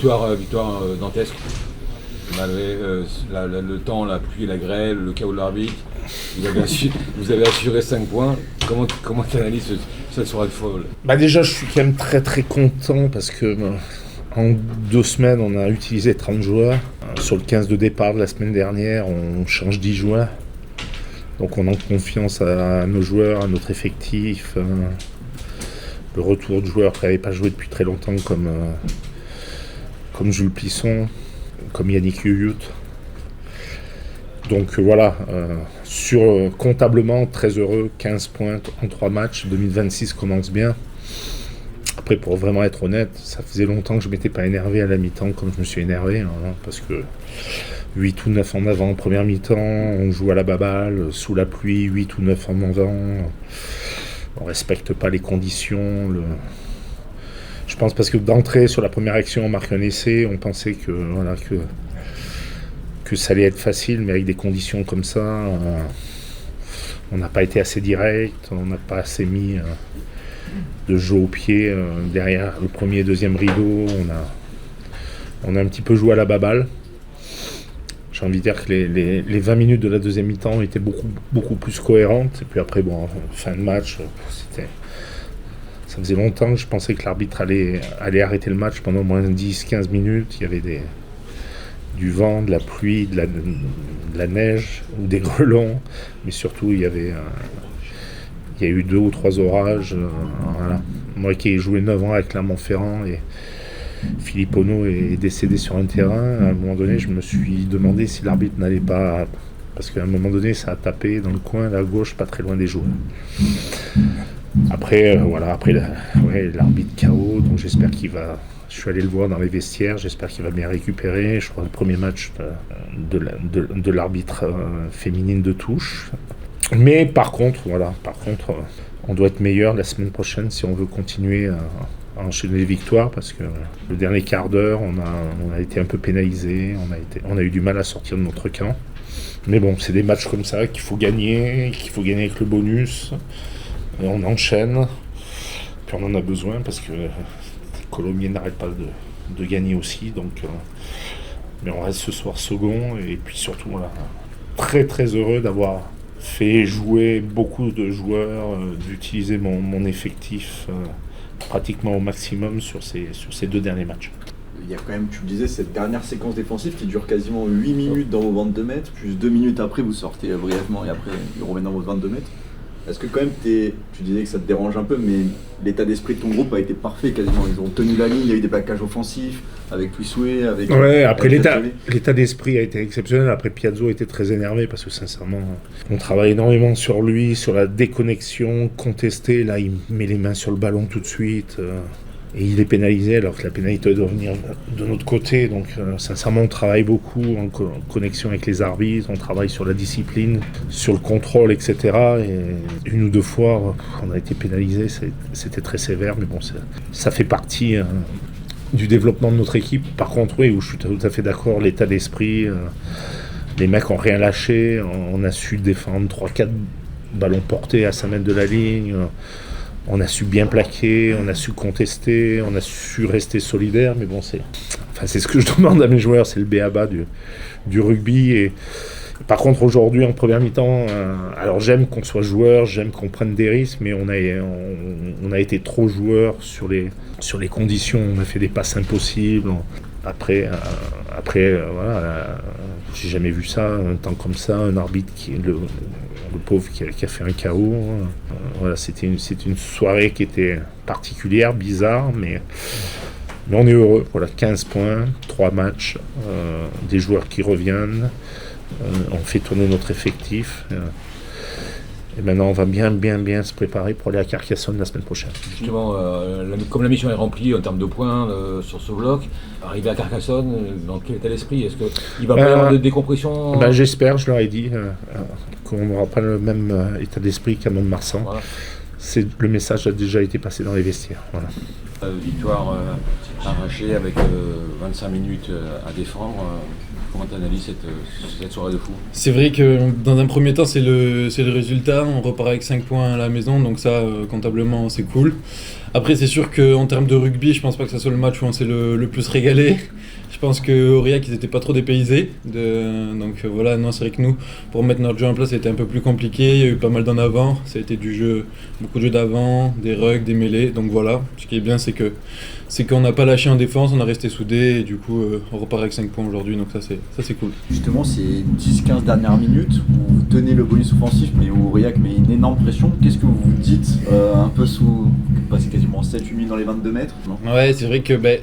victoire dantesque. Malgré le temps, la pluie, la grêle, le chaos de l'arbitre, vous avez assuré 5 points. Comment tu analyses cette soirée de folle? Déjà, je suis quand même très très content parce que en 2 semaines, on a utilisé 30 joueurs. Sur le 15 de départ de la semaine dernière, on change 10 joueurs. Donc on manque confiance à nos joueurs, à notre effectif. Le retour de joueurs qui n'avaient pas joué depuis très longtemps comme Jules Plisson, comme Yannick Youyut. Donc voilà, comptablement très heureux, 15 points en 3 matchs, 2026 commence bien. Après, pour vraiment être honnête, ça faisait longtemps que je ne m'étais pas énervé à la mi-temps comme je me suis énervé, parce que 8 ou 9 en avant en première mi-temps, on joue à la baballe, sous la pluie, 8 ou 9 en avant, on ne respecte pas les conditions. Je pense parce que d'entrée, sur la première action, on marque un essai, on pensait que ça allait être facile, mais avec des conditions comme ça, on n'a pas été assez direct, on n'a pas assez mis de jeu au pied derrière le premier et deuxième rideau. On a un petit peu joué à la baballe. J'ai envie de dire que les 20 minutes de la deuxième mi-temps étaient beaucoup plus cohérentes. Et puis après, fin de match, ça faisait longtemps que je pensais que l'arbitre allait arrêter le match pendant au moins 10-15 minutes. Il y avait du vent, de la pluie, de la neige ou des grêlons. Mais surtout, il y a eu 2 ou 3 orages. Voilà. Moi qui ai joué 9 ans avec Clermont-Ferrand et Philippe Ono est décédé sur un terrain, à un moment donné, je me suis demandé si l'arbitre n'allait pas... Parce qu'à un moment donné, ça a tapé dans le coin, à la gauche, pas très loin des joueurs. Après, l'arbitre KO, donc j'espère qu'il va... Je suis allé le voir dans les vestiaires, j'espère qu'il va bien récupérer. Je crois que le premier match de l'arbitre féminine de touche. Mais par contre, on doit être meilleur la semaine prochaine si on veut continuer à enchaîner les victoires, parce que le dernier quart d'heure, on a été un peu pénalisé, on a eu du mal à sortir de notre camp. Mais bon, c'est des matchs comme ça qu'il faut gagner avec le bonus. Et on enchaîne, puis on en a besoin parce que Colomiers n'arrête pas de gagner aussi. Donc, mais on reste ce soir second, et puis surtout, très très heureux d'avoir fait jouer beaucoup de joueurs, d'utiliser mon effectif pratiquement au maximum sur ces 2 derniers matchs. Il y a quand même, tu le disais, cette dernière séquence défensive qui dure quasiment 8 minutes dans vos 22 mètres, plus 2 minutes après vous sortez brièvement et après vous revenez dans vos 22 mètres. Est-ce que quand même, tu disais que ça te dérange un peu, mais l'état d'esprit de ton groupe a été parfait quasiment. Ils ont tenu la ligne, il y a eu des plaquages offensifs, avec Poussoué, avec... Ouais, après l'état d'esprit a été exceptionnel. Après, Piazzo était très énervé parce que sincèrement, on travaille énormément sur lui, sur la déconnexion, contester. Là, il met les mains sur le ballon tout de suite. Et il est pénalisé alors que la pénalité doit venir de notre côté. Donc sincèrement, on travaille beaucoup en connexion avec les arbitres, on travaille sur la discipline, sur le contrôle, etc. Et 1 ou 2 fois, on a été pénalisé, c'était très sévère, mais bon, ça fait partie du développement de notre équipe. Par contre, oui, où je suis tout à fait d'accord, l'état d'esprit, les mecs n'ont rien lâché, on a su défendre 3-4 ballons portés à 5 mètres de la ligne. On a su bien plaquer, on a su contester, on a su rester solidaire, mais bon, c'est ce que je demande à mes joueurs, c'est le b.a.-ba du rugby. Et par contre, aujourd'hui, en première mi-temps, alors j'aime qu'on soit joueur, j'aime qu'on prenne des risques, mais on a été trop joueur sur les conditions, on a fait des passes impossibles. Après, voilà, j'ai jamais vu ça, un temps comme ça, un arbitre le pauvre qui a fait un KO. Voilà, c'était une soirée qui était particulière, bizarre, mais on est heureux. Voilà, 15 points, 3 matchs, des joueurs qui reviennent, on fait tourner notre effectif. Et maintenant, on va bien se préparer pour aller à Carcassonne la semaine prochaine. Justement, comme la mission est remplie en termes de points sur ce bloc, arriver à Carcassonne, dans quel état d'esprit? Est-ce qu'il va pas y avoir de décompression? J'espère, je leur ai dit qu'on n'aura pas le même état d'esprit qu'à Mont-de-Marsan. Voilà. Le message a déjà été passé dans les vestiaires. Voilà. Victoire arrachée avec 25 minutes à défendre. Comment tu analyses cette soirée de fou? C'est vrai que dans un premier temps, c'est le résultat. On repart avec 5 points à la maison, donc ça, comptablement, c'est cool. Après, c'est sûr qu'en termes de rugby, je pense pas que ça soit le match où on s'est le plus régalé. Je pense qu'Aurillac, ils étaient pas trop dépaysés. Donc voilà, non, c'est vrai que nous, pour mettre notre jeu en place, c'était un peu plus compliqué. Il y a eu pas mal d'en avant. Ça a été du jeu, beaucoup de jeux d'avant, des rugs, des mêlées. Donc voilà, ce qui est bien, c'est qu'on n'a pas lâché en défense, on a resté soudés et du coup, on repart avec 5 points aujourd'hui. Donc ça, c'est cool. Justement, ces 10-15 dernières minutes où vous tenez le bonus offensif, mais où Aurillac met une énorme pression, qu'est-ce que vous vous dites un peu sous. Passé quasiment 7-8 minutes dans les 22 mètres, non? Ouais, c'est vrai que ouais,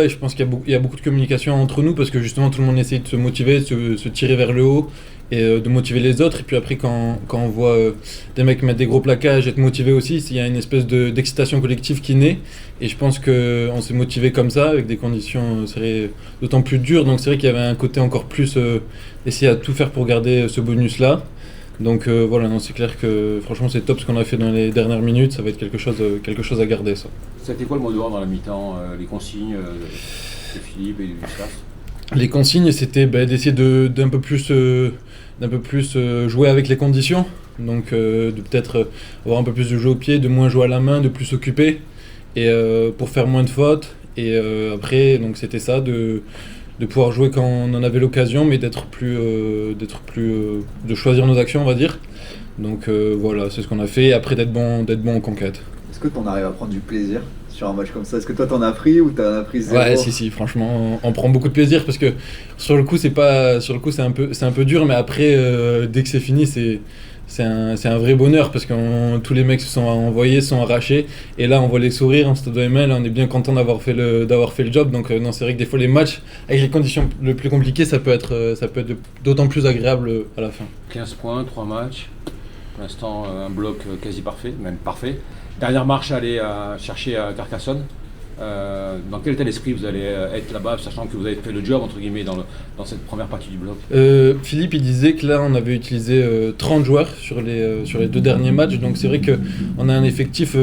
je pense qu'il y a beaucoup de communication entre nous parce que justement tout le monde essaye de se motiver, de se tirer vers le haut et de motiver les autres. Et puis après, quand on voit des mecs mettre des gros plaquages, être motivés aussi, il y a une espèce d'excitation collective qui naît. Et je pense qu'on s'est motivé comme ça, avec des conditions d'autant plus dures. Donc c'est vrai qu'il y avait un côté encore plus essayer à tout faire pour garder ce bonus-là. Donc voilà, non, c'est clair que franchement c'est top ce qu'on a fait dans les dernières minutes, ça va être quelque chose à garder ça. C'était quoi le mot d'ordre dans la mi-temps, les consignes de Philippe et du staff? Les consignes c'était d'essayer d'un peu plus jouer avec les conditions, donc de peut-être avoir un peu plus de jeu au pied, de moins jouer à la main, de plus s'occuper, et pour faire moins de fautes, et après donc c'était ça, de pouvoir jouer quand on en avait l'occasion, mais de choisir nos actions, on va dire. Donc voilà, c'est ce qu'on a fait, et après d'être bon en conquête. Est-ce que tu en arrives à prendre du plaisir sur un match comme ça? Est-ce que toi t'en as pris ou t'en as pris zéro? Ouais, si, franchement, on prend beaucoup de plaisir parce que sur le coup c'est un peu dur, mais après dès que c'est fini, c'est un vrai bonheur parce que tous les mecs se sont envoyés, se sont arrachés, et là on voit les sourires en Stade OML, on est bien content d'avoir fait le job. Donc non, c'est vrai que des fois les matchs avec les conditions les plus compliquées, ça peut être d'autant plus agréable à la fin. 15 points, 3 matchs, pour l'instant un bloc quasi parfait, même parfait. Dernière marche à aller chercher à Carcassonne. Dans quel état d'esprit vous allez être là-bas, sachant que vous avez fait le job entre guillemets dans cette première partie du bloc? Philippe il disait que là on avait utilisé 30 joueurs sur les 2 derniers matchs, donc c'est vrai qu'on a un effectif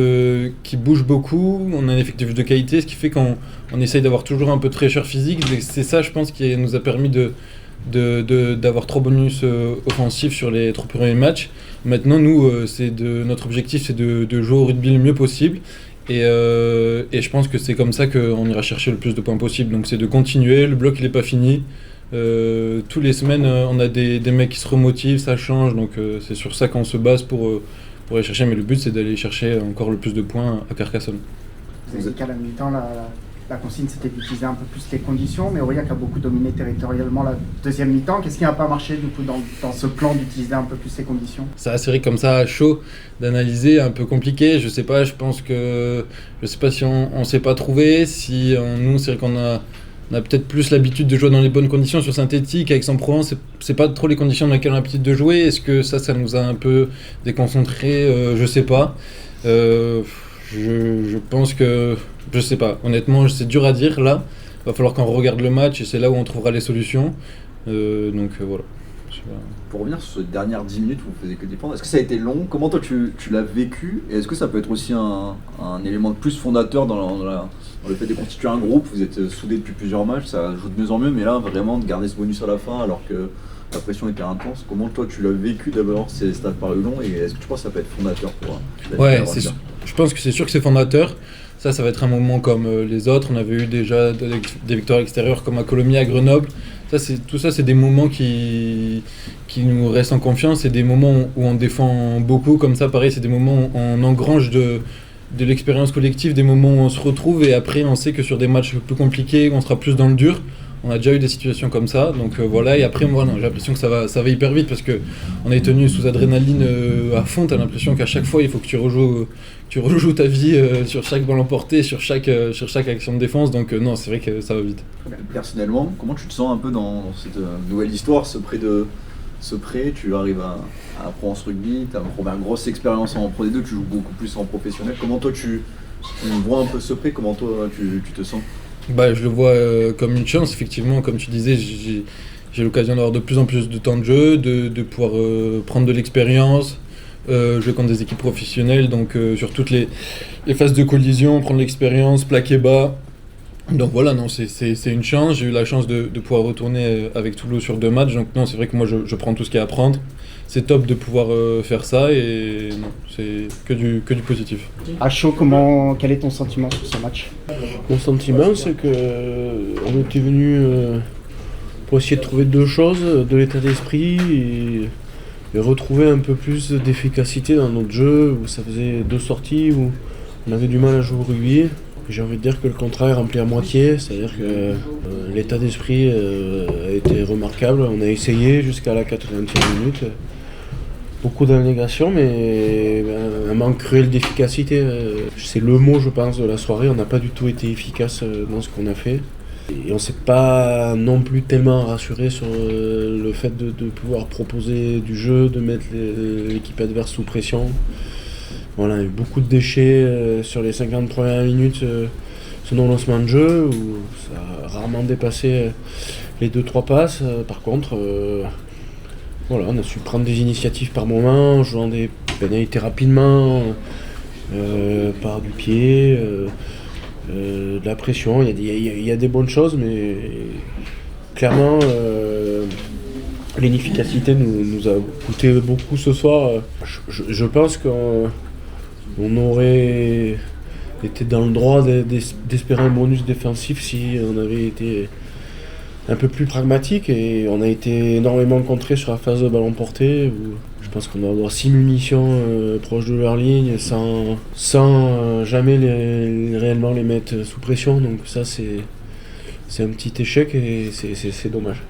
qui bouge beaucoup, on a un effectif de qualité, ce qui fait qu'on essaye d'avoir toujours un peu de fraîcheur physique. C'est ça, je pense, qui nous a permis d'avoir 3 bonus offensifs sur les 3 premiers matchs. Maintenant nous notre objectif c'est de jouer au rugby le mieux possible. Et je pense que c'est comme ça qu'on ira chercher le plus de points possible. Donc c'est de continuer, le bloc il n'est pas fini. Tous les semaines on a des mecs qui se remotivent, ça change. Donc c'est sur ça qu'on se base pour aller chercher. Mais le but c'est d'aller chercher encore le plus de points à Carcassonne. Vous avez dit qu'à la mi-temps, la consigne c'était d'utiliser un peu plus les conditions, mais Aurillac a beaucoup dominé territorialement la deuxième mi-temps. Qu'est-ce qui n'a pas marché du coup dans ce plan d'utiliser un peu plus les conditions? Ça, c'est vrai comme ça, à chaud, d'analyser, un peu compliqué. Je sais pas si on s'est pas trouvé, nous c'est vrai qu'on a peut-être plus l'habitude de jouer dans les bonnes conditions sur synthétique. Avec Aix-en-Provence, c'est pas trop les conditions dans lesquelles on a l'habitude de jouer. Est-ce que ça nous a un peu déconcentré? Je sais pas. Je pense que... Je sais pas, honnêtement, c'est dur à dire là. Va falloir qu'on regarde le match et c'est là où on trouvera les solutions. Donc voilà. Pour revenir sur ces dernières 10 minutes où vous faisiez que défendre, est-ce que ça a été long? Comment toi tu l'as vécu? Et est-ce que ça peut être aussi un élément de plus fondateur dans le fait de constituer un groupe? Vous êtes soudés depuis plusieurs matchs, ça joue de mieux en mieux, mais là vraiment de garder ce bonus à la fin alors que la pression était intense. Comment toi tu l'as vécu d'abord ces stades par le long, et est-ce que tu penses que ça peut être fondateur pour Ouais, je pense que c'est sûr que c'est fondateur. Ça va être un moment comme les autres. On avait eu déjà des victoires extérieures comme à Colomiers, à Grenoble. Tout ça, c'est des moments qui nous restent en confiance. C'est des moments où on défend beaucoup. Comme ça, pareil, c'est des moments où on engrange de l'expérience collective, des moments où on se retrouve. Et après, on sait que sur des matchs plus compliqués, on sera plus dans le dur. On a déjà eu des situations comme ça, donc voilà. Et après, moi, j'ai l'impression que ça va hyper vite parce que on est tenu sous adrénaline à fond. T'as l'impression qu'à chaque fois, il faut que tu rejoues ta vie sur chaque ballon porté, sur chaque action de défense. Donc non, c'est vrai que ça va vite. Personnellement, comment tu te sens un peu dans cette nouvelle histoire, ce prêt? Tu arrives à France Rugby, tu as une première grosse expérience en Pro D2, tu joues beaucoup plus en professionnel. Comment toi tu vois un peu ce prêt? Comment toi tu te sens? Je le vois comme une chance, effectivement. Comme tu disais, j'ai l'occasion d'avoir de plus en plus de temps de jeu, de pouvoir prendre de l'expérience, jouer contre des équipes professionnelles, donc sur toutes les phases de collision, prendre l'expérience, plaquer bas, Donc voilà, non, c'est une chance. J'ai eu la chance de pouvoir retourner avec Toulouse sur 2 matchs. Donc non, c'est vrai que moi je prends tout ce qu'il y a à prendre. C'est top de pouvoir faire ça et non, c'est que du positif. À chaud, quel est ton sentiment sur ce match? Mon sentiment, c'est que on était venu pour essayer de trouver 2 choses, de l'état d'esprit et retrouver un peu plus d'efficacité dans notre jeu, où ça faisait 2 sorties, où on avait du mal à jouer au rugby. J'ai envie de dire que le contrat est rempli à moitié, c'est-à-dire que l'état d'esprit a été remarquable. On a essayé jusqu'à la 80e minute. Beaucoup d'allégations, mais un manque cruel d'efficacité. C'est le mot, je pense, de la soirée. On n'a pas du tout été efficace dans ce qu'on a fait. Et on ne s'est pas non plus tellement rassuré sur le fait de pouvoir proposer du jeu, de mettre l'équipe adverse sous pression. Voilà, il y a eu beaucoup de déchets sur les 50 premières minutes sur nos lancements de jeu, où ça a rarement dépassé les 2-3 passes. Par contre, voilà, on a su prendre des initiatives par moment, en jouant des pénalités rapidement, par du pied, de la pression. Il y a des bonnes choses, mais clairement, l'inefficacité nous a coûté beaucoup ce soir. Je pense qu'on aurait été dans le droit d'espérer un bonus défensif si on avait été un peu plus pragmatique, et on a été énormément contré sur la phase de ballon porté, où je pense qu'on doit avoir 6 munitions proches de leur ligne sans jamais réellement les mettre sous pression. Donc ça, c'est un petit échec et c'est dommage.